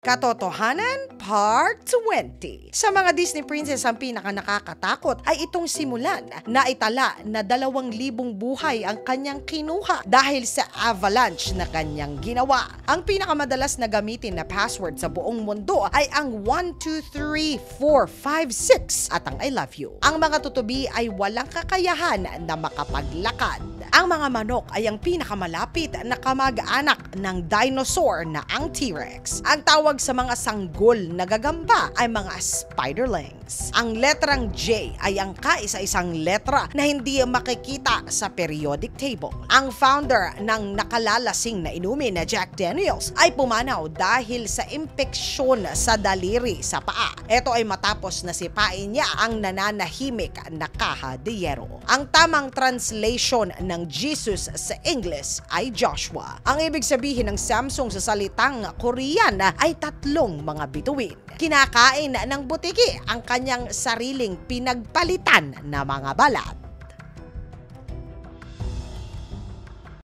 Katotohanan Part 20. Sa mga Disney princess, ang pinaka-nakakatakot ay itong simulan na itala na 2,000 buhay ang kanyang kinuha dahil sa avalanche na kanyang ginawa. Ang pinakamadalas na gamitin na password sa buong mundo ay ang 123456 at ang I love you. Ang mga tutubi ay walang kakayahan na makapaglakad. Ang mga manok ay ang pinakamalapit na kamag-anak ng dinosaur na ang T-Rex. Ang tawag sa mga sanggol na gagamba ay mga spiderlings. Ang letrang J ay ang kaisa-isang letra na hindi makikita sa periodic table. Ang founder ng nakalalasing na inumin na Jack Daniels ay pumanaw dahil sa impeksyon sa daliri sa paa. Ito ay matapos na sipain niya ang nananahimik na kaha de hierro. Ang tamang translation ng Jesus sa English ay Joshua. Ang ibig sabihin ng Samsung sa salitang Korean ay 3 mga bituin. Kinakain ng butiki ang kanyang sariling pinagpalitan na mga balat.